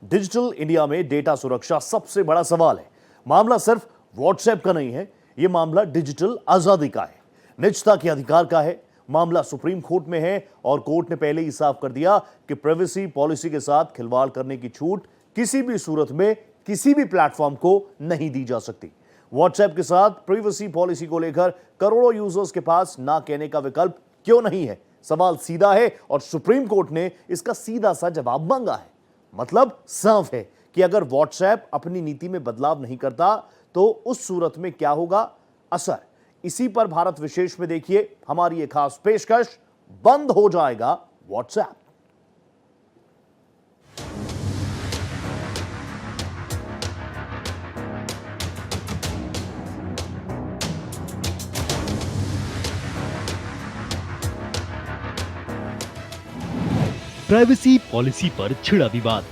Digital India में data सुरक्षा सबसे बड़ा सवाल है। मामला सिर्फ व्हाट्सएप का नहीं है, यह मामला डिजिटल आजादी का है, निजता के अधिकार का है। मामला सुप्रीम कोर्ट में है और कोर्ट ने पहले ही साफ कर दिया कि प्राइवेसी पॉलिसी के साथ खिलवाड़ करने की छूट किसी भी सूरत में किसी भी प्लेटफॉर्म को नहीं दी जा सकती। व्हाट्सएप के साथ प्राइवेसी पॉलिसी को लेकर करोड़ों यूजर्स के पास ना कहने का विकल्प क्यों नहीं है? सवाल सीधा है और सुप्रीम कोर्ट ने इसका सीधा सा जवाब मांगा है। मतलब साफ है कि अगर व्हाट्सएप अपनी नीति में बदलाव नहीं करता तो उस सूरत में क्या होगा असर। इसी पर भारत विशेष में देखिए हमारी ये खास पेशकश, बंद हो जाएगा व्हाट्सएप। प्राइवेसी पॉलिसी पर छिड़ा विवाद।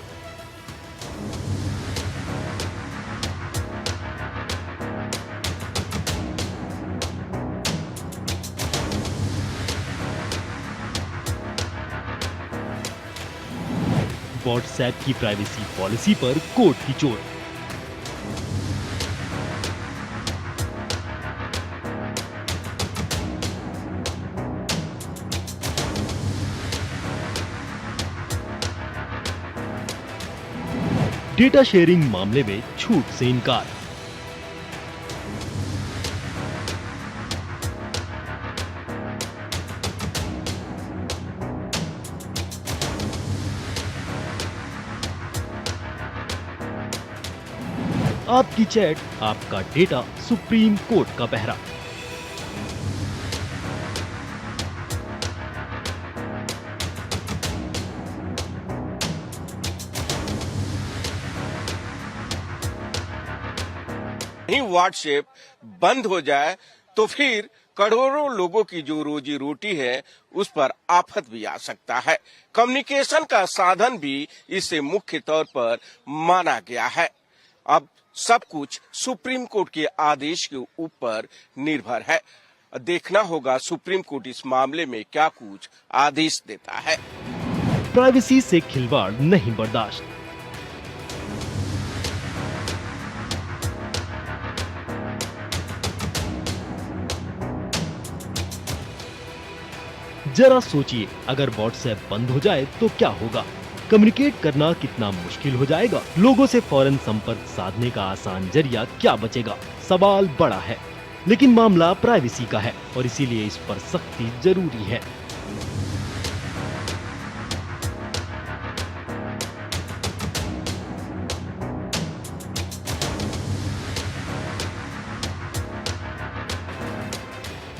व्हाट्सएप की प्राइवेसी पॉलिसी पर कोर्ट की चोट। डेटा शेयरिंग मामले में छूट से इनकार। आपकी चैट, आपका डेटा, सुप्रीम कोर्ट का पहरा। ही व्हाट्सएप बंद हो जाए तो फिर करोड़ों लोगों की जो रोजी रोटी है उस पर आफत भी आ सकता है। कम्युनिकेशन का साधन भी इसे मुख्य तौर पर माना गया है। अब सब कुछ सुप्रीम कोर्ट के आदेश के ऊपर निर्भर है। देखना होगा सुप्रीम कोर्ट इस मामले में क्या कुछ आदेश देता है। प्राइवेसी से खिलवाड़ नहीं बर्दाश्त। जरा सोचिए, अगर व्हाट्सएप बंद हो जाए तो क्या होगा? कम्युनिकेट करना कितना मुश्किल हो जाएगा। लोगों से फौरन संपर्क साधने का आसान जरिया क्या बचेगा? सवाल बड़ा है, लेकिन मामला प्राइवेसी का है और इसीलिए इस पर सख्ती जरूरी है।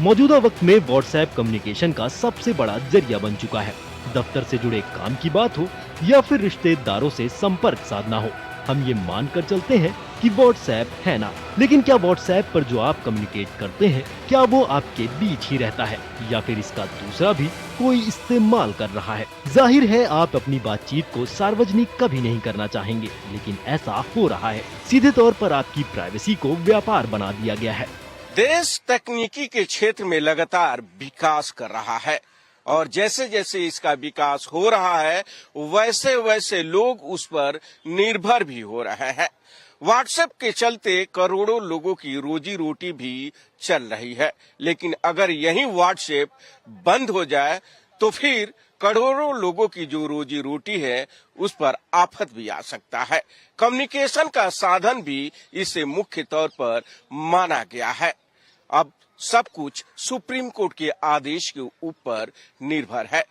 मौजूदा वक्त में व्हाट्सएप कम्युनिकेशन का सबसे बड़ा जरिया बन चुका है। दफ्तर से जुड़े काम की बात हो या फिर रिश्तेदारों से संपर्क साधना हो, हम ये मानकर चलते हैं कि व्हाट्सएप है ना। लेकिन क्या व्हाट्सएप पर जो आप कम्युनिकेट करते हैं, क्या वो आपके बीच ही रहता है या फिर इसका दूसरा भी कोई इस्तेमाल कर रहा है? जाहिर है आप अपनी बातचीत को सार्वजनिक कभी नहीं करना चाहेंगे, लेकिन ऐसा हो रहा है। सीधे तौर पर आपकी प्राइवेसी को व्यापार बना दिया गया है। देश तकनीकी के क्षेत्र में लगातार विकास कर रहा है और जैसे जैसे इसका विकास हो रहा है वैसे वैसे लोग उस पर निर्भर भी हो रहे हैं। व्हाट्सएप के चलते करोड़ों लोगों की रोजी रोटी भी चल रही है, लेकिन अगर यही व्हाट्सएप बंद हो जाए तो फिर करोड़ों लोगों की जो रोजी रोटी है उस पर आफत भी आ सकता है। कम्युनिकेशन का साधन भी इसे मुख्य तौर पर माना गया है। अब सब कुछ सुप्रीम कोर्ट के आदेश के ऊपर निर्भर है।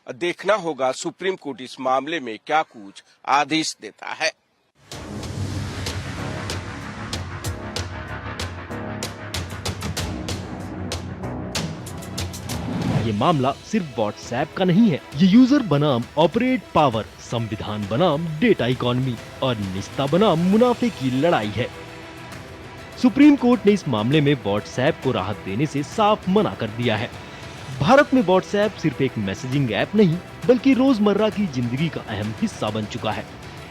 देखना होगा सुप्रीम कोर्ट इस मामले में क्या कुछ आदेश देता है। ये मामला सिर्फ व्हाट्सएप का नहीं है। ये यूजर बनाम ऑपरेट पावर, संविधान बनाम डेटा इकोनॉमी और निजता बनाम मुनाफे की लड़ाई है। सुप्रीम कोर्ट ने इस मामले में व्हाट्सएप को राहत देने से साफ मना कर दिया है। भारत में व्हाट्सएप सिर्फ एक मैसेजिंग ऐप नहीं, बल्कि रोजमर्रा की जिंदगी का अहम हिस्सा बन चुका है।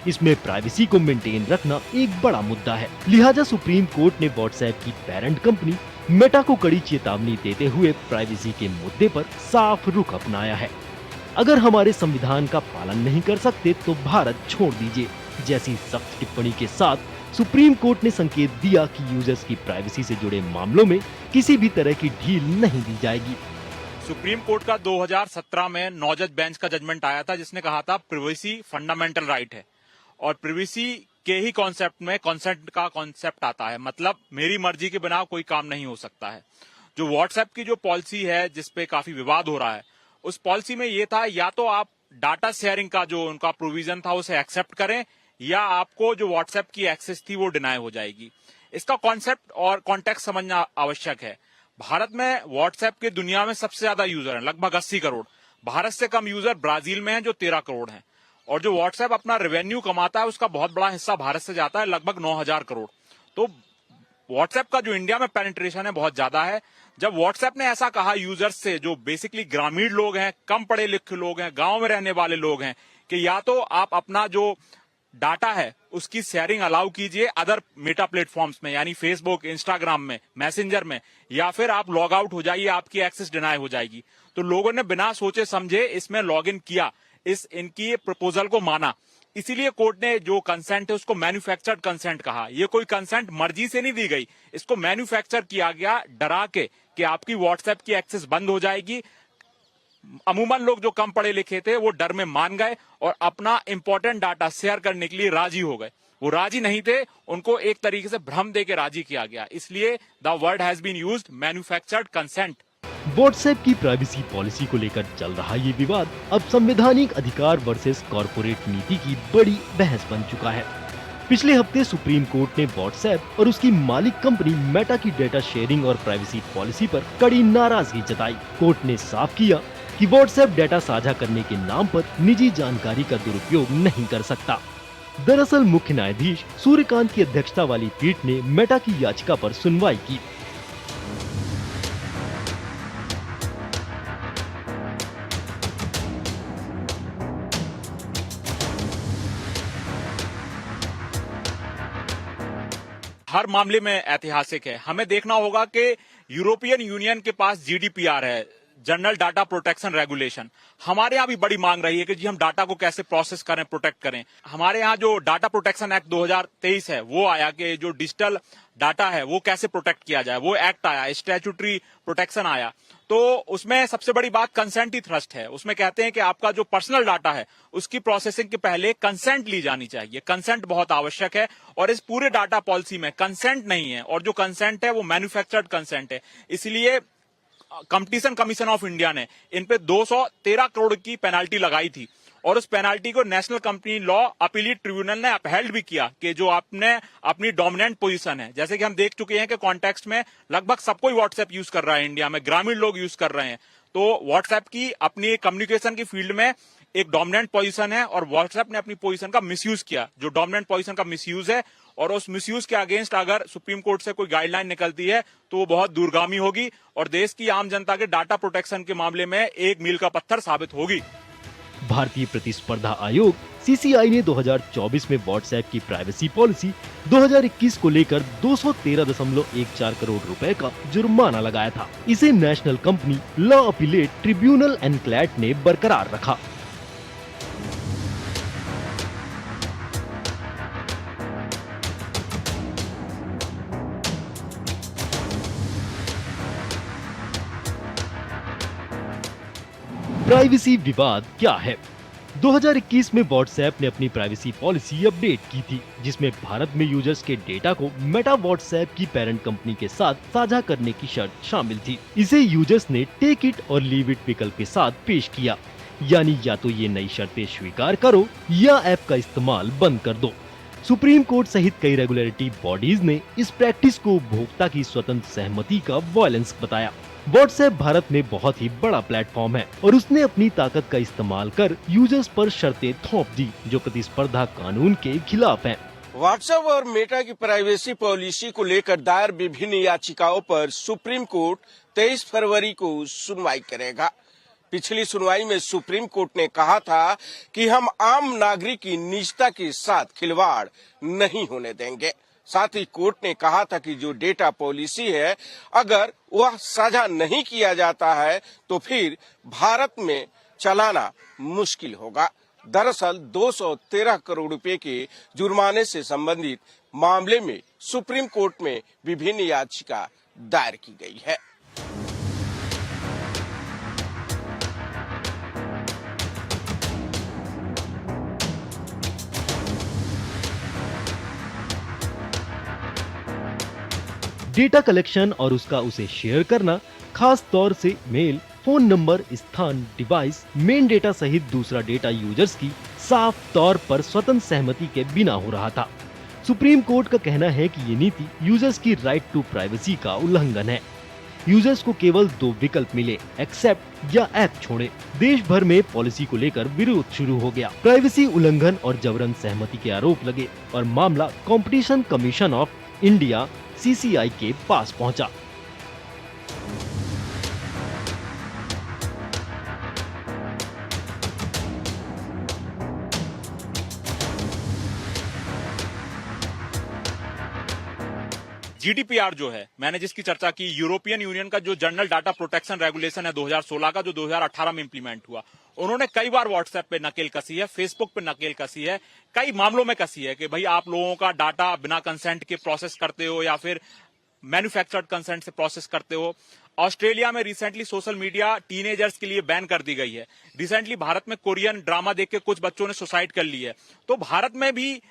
इसमें प्राइवेसी को मेंटेन रखना एक बड़ा मुद्दा है। लिहाजा सुप्रीम कोर्ट ने व्हाट्सएप की पेरेंट कंपनी मेटा को कड़ी चेतावनी देते हुए प्राइवेसी के मुद्दे पर साफ रुख अपनाया है। अगर हमारे संविधान का पालन नहीं कर सकते तो भारत छोड़ दीजिए, जैसी सख्त टिप्पणी के साथ सुप्रीम कोर्ट ने संकेत दिया कि यूजर्स की प्राइवेसी से जुड़े मामलों में किसी भी तरह की ढील नहीं दी जाएगी। सुप्रीम कोर्ट का 2017 में 9 जज बेंच का जजमेंट आया था जिसने कहा था प्रिवेसी फंडामेंटल राइट है और प्रिवेसी के ही कॉन्सेप्ट में कंसेंट का कॉन्सेप्ट आता है, मतलब मेरी मर्जी के बिना कोई काम नहीं हो सकता है। जो व्हाट्सएप की जो पॉलिसी है जिसपे काफी विवाद हो रहा है, उस पॉलिसी में ये था या तो आप डाटा शेयरिंग का जो उनका प्रोविजन था उसे एक्सेप्ट करें या आपको जो व्हाट्सएप की एक्सेस थी वो डिनाई हो जाएगी। इसका कॉन्सेप्ट और कॉन्टेक्स्ट समझना आवश्यक है। भारत में व्हाट्सएप के दुनिया में सबसे ज्यादा यूजर हैं, लगभग 80 करोड़। भारत से कम यूजर ब्राजील में हैं जो 13 करोड़ हैं। और जो व्हाट्सएप अपना रेवेन्यू कमाता है उसका बहुत बड़ा हिस्सा भारत से जाता है, लगभग 9,000 करोड़। तो व्हाट्सएप का जो इंडिया में पेनिट्रेशन है बहुत ज्यादा है। जब व्हाट्सएप ने ऐसा कहा यूजर्स से जो बेसिकली ग्रामीण लोग हैं, कम पढ़े लिखे लोग हैं, गांव में रहने वाले लोग हैं, कि या तो आप अपना जो डाटा है उसकी शेयरिंग अलाउ कीजिए अदर मेटा प्लेटफॉर्म्स में, यानी फेसबुक, इंस्टाग्राम में, मैसेंजर में, या फिर आप लॉग आउट हो जाइए, आपकी एक्सेस डिनाई हो जाएगी। तो लोगों ने बिना सोचे समझे इसमें लॉग इन किया, इनकी प्रपोजल को माना। इसीलिए कोर्ट ने जो कंसेंट है उसको मैन्युफैक्चर्ड कंसेंट कहा। ये कोई कंसेंट मर्जी से नहीं दी गई, इसको मैन्युफैक्चर किया गया डरा के कि आपकी व्हाट्सएप की एक्सेस बंद हो जाएगी। अमूमन लोग जो कम पढ़े लिखे थे वो डर में मान गए और अपना इंपॉर्टेंट डाटा शेयर करने के लिए राजी हो गए। वो राजी नहीं थे, उनको एक तरीके से भ्रम देके राजी किया गया। इसलिए the word has been used manufactured consent. WhatsApp की प्राइवेसी पॉलिसी को लेकर चल रहा ये विवाद अब संवैधानिक अधिकार वर्सेस कॉर्पोरेट नीति की बड़ी बहस बन चुका है। पिछले हफ्ते सुप्रीम कोर्ट ने व्हाट्सएप और उसकी मालिक कंपनी मेटा की डेटा शेयरिंग और प्राइवेसी पॉलिसी पर कड़ी नाराजगी जताई। कोर्ट ने साफ किया कि व्हाट्सएप डेटा साझा करने के नाम पर निजी जानकारी का दुरुपयोग नहीं कर सकता। दरअसल मुख्य न्यायाधीश सूर्यकांत की अध्यक्षता वाली पीठ ने मेटा की याचिका पर सुनवाई की। हर मामले में ऐतिहासिक है। हमें देखना होगा कि यूरोपियन यूनियन के पास जीडीपीआर है, जनरल डाटा प्रोटेक्शन रेगुलेशन। हमारे यहाँ भी बड़ी मांग रही है कि जी हम डाटा को कैसे प्रोसेस करें, प्रोटेक्ट करें। हमारे यहाँ जो डाटा प्रोटेक्शन एक्ट 2023 है वो आया कि जो डिजिटल डाटा है वो कैसे प्रोटेक्ट किया जाए, वो एक्ट आया, स्टैट्यूटरी प्रोटेक्शन आया। तो उसमें सबसे बड़ी बात कंसेंट ही थ्रस्ट है। उसमें कहते हैं कि आपका जो पर्सनल डाटा है उसकी प्रोसेसिंग के पहले कंसेंट ली जानी चाहिए। कंसेंट बहुत आवश्यक है और इस पूरे डाटा पॉलिसी में कंसेंट नहीं है, और जो कंसेंट है वो मैन्युफैक्चर्ड कंसेंट है। इसलिए कंपटीशन कमीशन ऑफ इंडिया ने इन पे 213 करोड़ की पेनाल्टी लगाई थी और उस पेनाल्टी को नेशनल कंपनी लॉ अपीलीट ट्रिब्यूनल ने अपहेल्ड भी किया कि जो आपने अपनी डोमिनेंट पोजीशन है। जैसे कि हम देख चुके हैं कि कॉन्टेक्स्ट में लगभग सब कोई व्हाट्सएप यूज कर रहा है इंडिया में, ग्रामीण लोग यूज कर रहे हैं। तो व्हाट्सएप की अपनी कम्युनिकेशन की फील्ड में एक डोमिनेंट पोजीशन है और व्हाट्सएप ने अपनी पोजीशन का मिसयूज किया, जो डोमिनेंट पोजीशन का मिसयूज है। और उस मिसयूज के अगेंस्ट अगर सुप्रीम कोर्ट से कोई गाइडलाइन निकलती है तो वो बहुत दूरगामी होगी और देश की आम जनता के डाटा प्रोटेक्शन के मामले में एक मील का पत्थर साबित होगी। भारतीय प्रतिस्पर्धा आयोग सीसीआई ने 2024 में व्हाट्सएप की प्राइवेसी पॉलिसी 2021 को लेकर 213.14 करोड़ रुपए का जुर्माना लगाया था। इसे national company law appellate tribunal NCLAT ने बरकरार रखा। प्राइवेसी विवाद क्या है? 2021 में व्हाट्सएप ने अपनी प्राइवेसी पॉलिसी अपडेट की थी, जिसमें भारत में यूजर्स के डेटा को मेटा व्हाट्सएप की पेरेंट कंपनी के साथ साझा करने की शर्त शामिल थी। इसे यूजर्स ने टेक इट और लीव इट विकल्प के साथ पेश किया, यानी या तो ये नई शर्तें स्वीकार करो या ऐप का इस्तेमाल बंद कर दो। सुप्रीम कोर्ट सहित कई रेगुलेटरी बॉडीज ने इस प्रैक्टिस को उपभोक्ता की स्वतंत्र सहमति का वायलेंस बताया। व्हाट्सएप भारत में बहुत ही बड़ा प्लेटफॉर्म है और उसने अपनी ताकत का इस्तेमाल कर यूजर्स पर शर्तें थोप दी जो प्रतिस्पर्धा कानून के खिलाफ हैं। व्हाट्सएप और मेटा की प्राइवेसी पॉलिसी को लेकर दायर विभिन्न याचिकाओं पर सुप्रीम कोर्ट 23 फरवरी को सुनवाई करेगा। पिछली सुनवाई में सुप्रीम कोर्ट ने कहा था कि हम आम नागरिक की निजता के साथ खिलवाड़ नहीं होने देंगे। साथ ही कोर्ट ने कहा था कि जो डेटा पॉलिसी है अगर वह साझा नहीं किया जाता है तो फिर भारत में चलाना मुश्किल होगा। दरअसल 213 करोड़ रुपए के जुर्माने से संबंधित मामले में सुप्रीम कोर्ट में विभिन्न याचिका दायर की गई है। डेटा कलेक्शन और उसका उसे शेयर करना, खास तौर से मेल, फोन नंबर, स्थान, डिवाइस, मेन डेटा सहित दूसरा डेटा यूजर्स की साफ तौर पर स्वतंत्र सहमति के बिना हो रहा था। सुप्रीम कोर्ट का कहना है कि ये नीति यूजर्स की राइट टू प्राइवेसी का उल्लंघन है। यूजर्स को केवल 2 विकल्प मिले, एक्सेप्ट या ऐप छोड़े। देश भर में पॉलिसी को लेकर विरोध शुरू हो गया। प्राइवेसी उल्लंघन और जबरन सहमति के आरोप लगे और मामला competition commission of India CCI के पास पहुंचा। GDPR जो है, मैंने जिसकी चर्चा की, यूरोपियन यूनियन का जो जनरल डाटा प्रोटेक्शन रेगुलेशन है 2016 का, जो 2018 में इंप्लीमेंट हुआ, उन्होंने कई बार व्हाट्सएप पे नकेल कसी है, फेसबुक पे नकेल कसी है, कई मामलों में कसी है कि भाई आप लोगों का डाटा बिना कंसेंट के प्रोसेस करते हो या फिर मैन्युफैक्चर्ड कंसेंट से प्रोसेस करते हो। ऑस्ट्रेलिया में रिसेंटली सोशल मीडिया टीनेजर्स के लिए बैन कर दी गई है। रिसेंटली भारत में कोरियन ड्रामा देख के कुछ बच्चों ने सुसाइड कर ली है। तो भारत में भी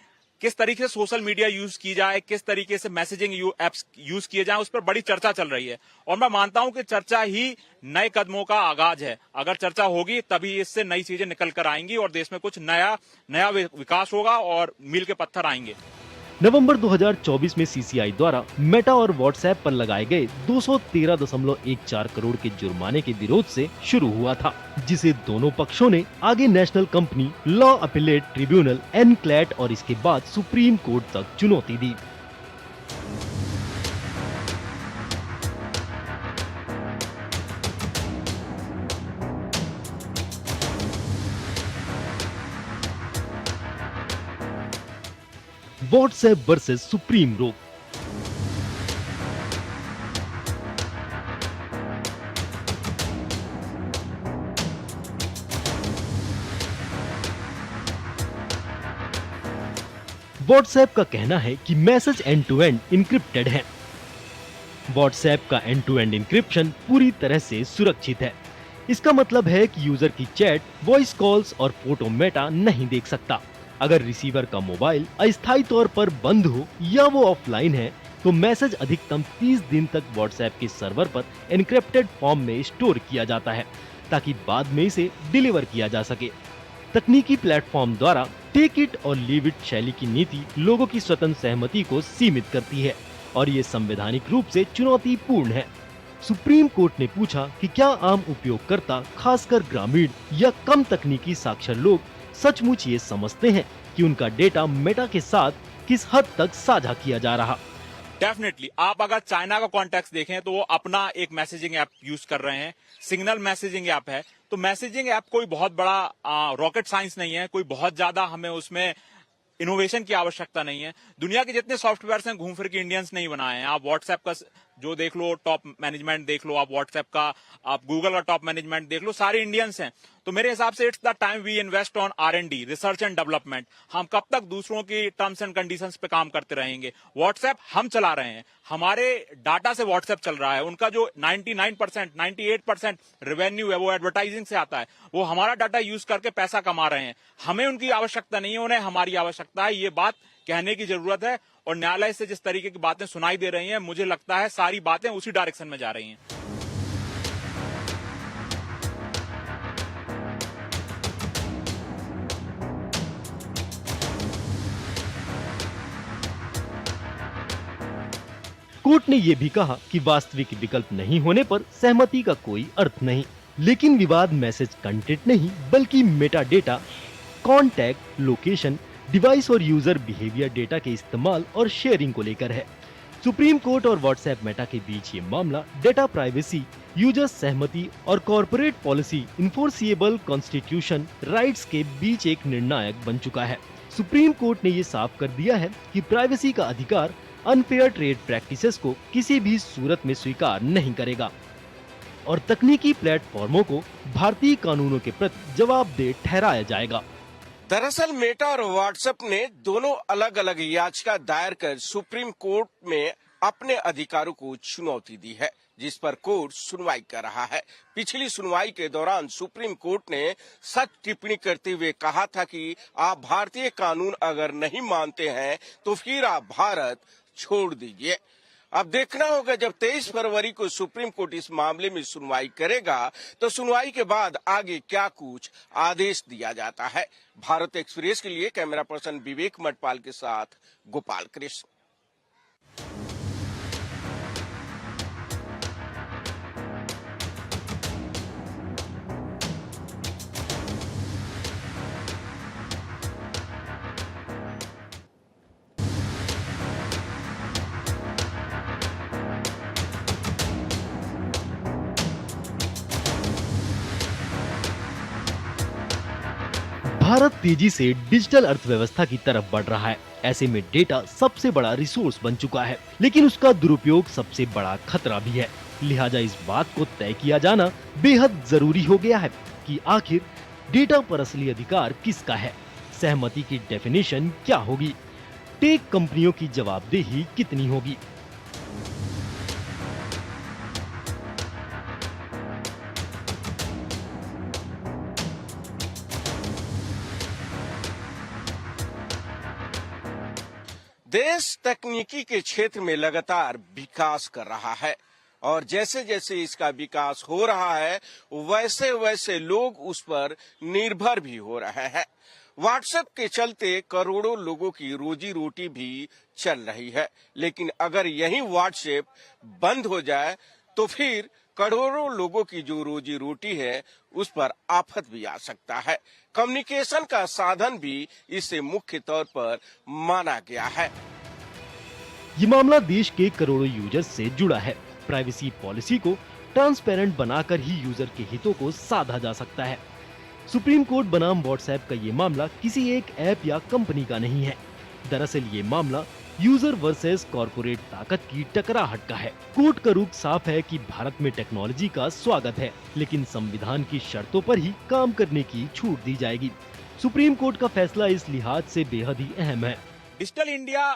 किस तरीके से सोशल मीडिया यूज की जाए, किस तरीके से मैसेजिंग एप्स यूज किए जाए, उस पर बड़ी चर्चा चल रही है और मैं मानता हूं कि चर्चा ही नए कदमों का आगाज है। अगर चर्चा होगी तभी इससे नई चीजें निकल कर आएंगी और देश में कुछ नया विकास होगा और मील के पत्थर आएंगे। नवंबर 2024 में CCI द्वारा मेटा और व्हाट्सएप पर लगाए गए 213.14 करोड़ के जुर्माने के विरोध से शुरू हुआ था, जिसे दोनों पक्षों ने आगे national company law appellate tribunal NCLAT और इसके बाद सुप्रीम कोर्ट तक चुनौती दी। व्हाट्सएप वर्सेस सुप्रीम रोक। व्हाट्सएप का कहना है कि message end to end encrypted है। व्हाट्सएप का एंड टू एंड इंक्रिप्शन पूरी तरह से सुरक्षित है। इसका मतलब है कि यूजर की चैट, वॉइस कॉल्स और फोटो मेटा नहीं देख सकता। अगर रिसीवर का मोबाइल अस्थायी तौर पर बंद हो या वो ऑफलाइन है तो मैसेज अधिकतम 30 दिन तक व्हाट्सएप के सर्वर पर एन्क्रिप्टेड फॉर्म में स्टोर किया जाता है ताकि बाद में इसे डिलीवर किया जा सके। तकनीकी प्लेटफॉर्म द्वारा टेक इट और लीव इट शैली की नीति लोगों की स्वतंत्र सहमति को सीमित करती है और ये संवैधानिक रूप से चुनौतीपूर्ण है। सुप्रीम कोर्ट ने पूछा कि क्या आम उपयोगकर्ता, खासकर ग्रामीण या कम तकनीकी साक्षर लोग सचमुच ये समझते हैं कि उनका डेटा मेटा के साथ किस हद तक साझा किया जा रहा। डेफिनेटली आप अगर चाइना का कॉन्टेक्स्ट देखें तो वो अपना एक मैसेजिंग ऐप यूज कर रहे हैं, सिग्नल मैसेजिंग ऐप है। तो मैसेजिंग ऐप कोई बहुत बड़ा रॉकेट साइंस नहीं है, कोई बहुत ज्यादा हमें उसमें इनोवेशन की आवश्यकता नहीं है। दुनिया के जितने सॉफ्टवेयर हैं घूम फिर के इंडियंस नहीं बनाए हैं। आप व्हाट्सएप का जो देख लो, टॉप मैनेजमेंट देख लो, आप व्हाट्सएप का, आप गूगल का टॉप मैनेजमेंट देख लो, सारे इंडियंस हैं। तो मेरे हिसाब से it's the time we invest on R&D, research and development. हम कब तक दूसरों की टर्म्स एंड कंडीशंस पे काम करते रहेंगे? व्हाट्सएप हम चला रहे हैं, हमारे डाटा से व्हाट्सएप चल रहा है। उनका जो 99%, 98% रेवेन्यू है वो एडवर्टाइजिंग से आता है। वो हमारा डाटा यूज करके पैसा कमा रहे हैं। हमें उनकी आवश्यकता नहीं है, उन्हें हमारी आवश्यकता है। ये बात कहने की जरूरत है और न्यायालय से जिस तरीके की बातें सुनाई दे रही हैं, मुझे लगता है सारी बातें उसी डायरेक्शन में जा रही हैं। कोर्ट ने यह भी कहा कि वास्तविक विकल्प नहीं होने पर सहमति का कोई अर्थ नहीं। लेकिन विवाद मैसेज कंटेंट नहीं बल्कि Meta data, contact, location, device और यूजर बिहेवियर डेटा के इस्तेमाल और शेयरिंग को लेकर है। सुप्रीम कोर्ट और व्हाट्सएप मेटा के बीच ये मामला डेटा प्राइवेसी, यूजर सहमति और corporate policy enforceable constitution rights के बीच एक निर्णायक बन चुका है। सुप्रीम कोर्ट ने ये साफ कर दिया है कि प्राइवेसी का अधिकार अनफेयर ट्रेड प्रैक्टिसेस को किसी भी सूरत में स्वीकार नहीं करेगा और तकनीकी प्लेटफॉर्मों को भारतीय कानूनों के प्रति जवाबदेह ठहराया जाएगा। दरअसल मेटा और व्हाट्सएप ने दोनों अलग अलग याचिका दायर कर सुप्रीम कोर्ट में अपने अधिकारों को चुनौती दी है, जिस पर कोर्ट सुनवाई कर रहा है। पिछली सुनवाई के दौरान सुप्रीम कोर्ट ने सख्त टिप्पणी करते हुए कहा था कि आप भारतीय कानून अगर नहीं मानते हैं तो फिर आप भारत छोड़ दीजिए। अब देखना होगा जब 23 फरवरी को सुप्रीम कोर्ट इस मामले में सुनवाई करेगा तो सुनवाई के बाद आगे क्या कुछ आदेश दिया जाता है। भारत एक्सप्रेस के लिए कैमरा पर्सन विवेक मटपाल के साथ गोपाल कृष्ण। भारत तेजी से डिजिटल अर्थव्यवस्था की तरफ बढ़ रहा है। ऐसे में डेटा सबसे बड़ा रिसोर्स बन चुका है, लेकिन उसका दुरुपयोग सबसे बड़ा खतरा भी है। लिहाजा इस बात को तय किया जाना बेहद जरूरी हो गया है कि आखिर डेटा पर असली अधिकार किसका है, सहमति की डेफिनेशन क्या होगी, टेक कंपनियों की जवाबदेही कितनी होगी। देश तकनीकी के क्षेत्र में लगातार विकास कर रहा है और जैसे जैसे इसका विकास हो रहा है वैसे वैसे लोग उस पर निर्भर भी हो रहे हैं। व्हाट्सएप के चलते करोड़ों लोगों की रोजी रोटी भी चल रही है, लेकिन अगर यही व्हाट्सएप बंद हो जाए तो फिर करोड़ों लोगों की जो रोजी रोटी है उस पर आफत भी आ सकता है। कम्युनिकेशन का साधन भी इससे मुख्य तौर पर माना गया है। ये मामला देश के करोड़ों यूजर्स से जुड़ा है। प्राइवेसी पॉलिसी को ट्रांसपेरेंट बनाकर ही यूजर के हितों को साधा जा सकता है। सुप्रीम कोर्ट बनाम व्हाट्सएप का ये मामला किसी एक ऐप या कंपनी का नहीं है। दरअसल ये मामला यूजर वर्सेस कॉर्पोरेट ताकत की टकराहट का है। कोर्ट का रुख साफ है कि भारत में टेक्नोलॉजी का स्वागत है, लेकिन संविधान की शर्तों पर ही काम करने की छूट दी जाएगी। सुप्रीम कोर्ट का फैसला इस लिहाज से बेहद ही अहम है। डिजिटल इंडिया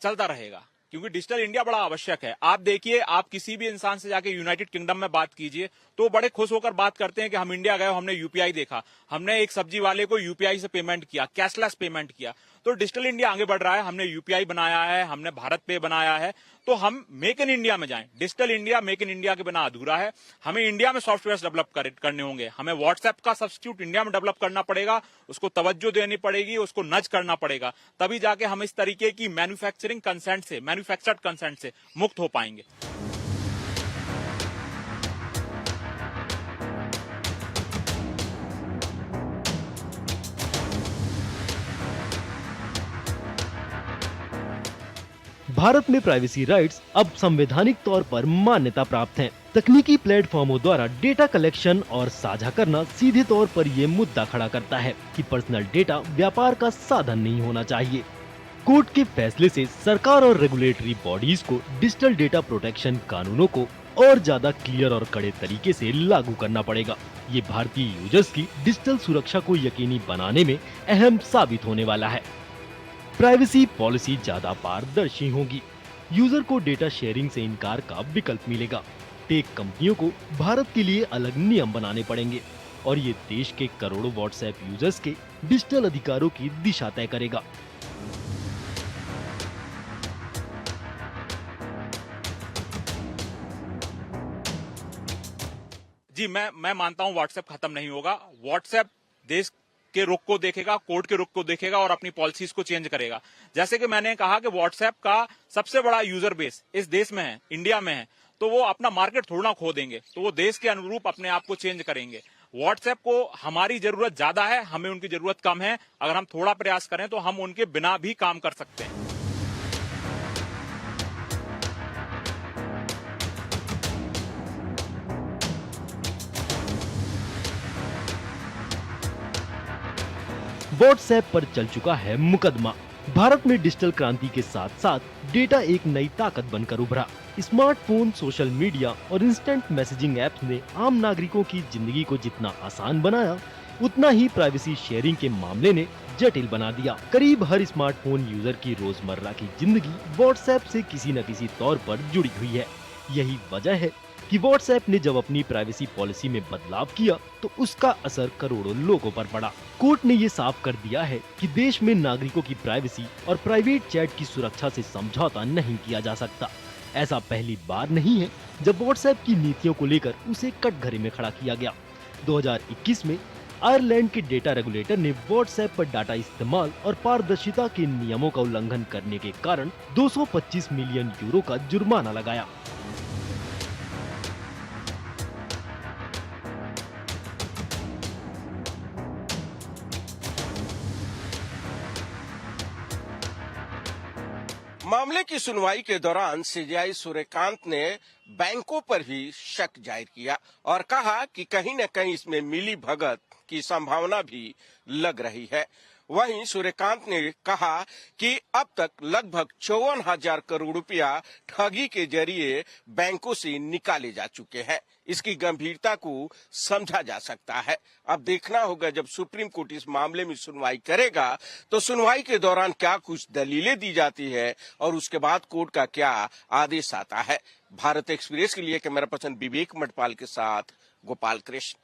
चलता रहेगा क्योंकि डिजिटल इंडिया बड़ा आवश्यक है। आप देखिए, आप किसी भी इंसान से जाके यूनाइटेड किंगडम में बात कीजिए तो बड़े खुश होकर बात करते हैं कि हम इंडिया गए, हमने यूपीआई देखा, हमने एक सब्जी वाले को यूपीआई से पेमेंट किया, कैशलेस पेमेंट किया। तो डिजिटल इंडिया आगे बढ़ रहा है। हमने यूपीआई बनाया है, हमने भारत पे बनाया है, तो हम मेक इन इंडिया में जाएं। Digital India make in India के बिना अधूरा है। हमें इंडिया में सॉफ्टवेयर डेवलप करने होंगे। हमें व्हाट्सएप का सब्स्टिट्यूट इंडिया में डेवलप करना पड़ेगा, उसको तवज्जो देनी पड़ेगी, उसको नज करना पड़ेगा, तभी जाके हम इस तरीके की मैन्युफैक्चर्ड कंसेंट से मुक्त हो पाएंगे। भारत में प्राइवेसी राइट्स अब संवैधानिक तौर पर मान्यता प्राप्त हैं। तकनीकी प्लेटफॉर्मों द्वारा डेटा कलेक्शन और साझा करना सीधे तौर पर ये मुद्दा खड़ा करता है कि पर्सनल डेटा व्यापार का साधन नहीं होना चाहिए। कोर्ट के फैसले से सरकार और रेगुलेटरी बॉडीज को डिजिटल डेटा प्रोटेक्शन कानूनों को और ज्यादा क्लियर और कड़े तरीके से लागू करना पड़ेगा। ये भारतीय यूजर्स की डिजिटल सुरक्षा को यकीनी बनाने में अहम साबित होने वाला है। प्राइवेसी पॉलिसी ज्यादा पारदर्शी होगी। यूजर को डेटा शेयरिंग से इनकार का विकल्प मिलेगा। टेक कंपनियों को भारत के लिए अलग नियम बनाने पड़ेंगे और ये देश के करोड़ों व्हाट्सएप यूजर्स के डिजिटल अधिकारों की दिशा तय करेगा। जी, मैं मानता हूं व्हाट्सएप खत्म नहीं होगा। व्हाट्सएप देश के रुख को देखेगा, कोर्ट के रुख को देखेगा और अपनी पॉलिसीज को चेंज करेगा। जैसे कि मैंने कहा कि व्हाट्सएप का सबसे बड़ा यूजर बेस इस देश में है, इंडिया में है, तो वो अपना मार्केट थोड़ा ना खो देंगे, तो वो देश के अनुरूप अपने आप को चेंज करेंगे। व्हाट्सएप को हमारी जरूरत ज्यादा है, हमें उनकी जरूरत कम है। अगर हम थोड़ा प्रयास करें तो हम उनके बिना भी काम कर सकते हैं। व्हाट्सएप पर चल चुका है मुकदमा। भारत में डिजिटल क्रांति के साथ साथ डेटा एक नई ताकत बनकर उभरा। स्मार्टफोन, सोशल मीडिया और इंस्टेंट मैसेजिंग ऐप्स ने आम नागरिकों की जिंदगी को जितना आसान बनाया, उतना ही प्राइवेसी शेयरिंग के मामले ने जटिल बना दिया। करीब हर स्मार्टफोन यूजर की रोजमर्रा की जिंदगी व्हाट्सएप से किसी न किसी तौर पर जुड़ी हुई है। यही वजह है कि व्हाट्सएप ने जब अपनी प्राइवेसी पॉलिसी में बदलाव किया तो उसका असर करोड़ों लोगों पर पड़ा। कोर्ट ने ये साफ कर दिया है कि देश में नागरिकों की प्राइवेसी और प्राइवेट चैट की सुरक्षा से समझौता नहीं किया जा सकता। ऐसा पहली बार नहीं है जब व्हाट्सएप की नीतियों को लेकर उसे कटघरे में खड़ा किया गया। 2021 में आयरलैंड के डेटा रेगुलेटर ने व्हाट्सएप पर डाटा इस्तेमाल और पारदर्शिता के नियमों का उल्लंघन करने के कारण 225 मिलियन यूरो का जुर्माना लगाया। मामले की सुनवाई के दौरान सीजेआई सूर्यकांत ने बैंकों पर भी शक जाहिर किया और कहा कि कहीं न कहीं इसमें मिली भगत की संभावना भी लग रही है। वहीं सूर्यकांत ने कहा कि अब तक लगभग 54,000 करोड़ रुपया ठगी के जरिए बैंकों से निकाले जा चुके हैं। इसकी गंभीरता को समझा जा सकता है। अब देखना होगा जब सुप्रीम कोर्ट इस मामले में सुनवाई करेगा तो सुनवाई के दौरान क्या कुछ दलीलें दी जाती है और उसके बाद कोर्ट का क्या आदेश आता है। भारत एक्सप्रेस के लिए कैमरा पर्सन विवेक मटपाल के साथ गोपाल कृष्ण।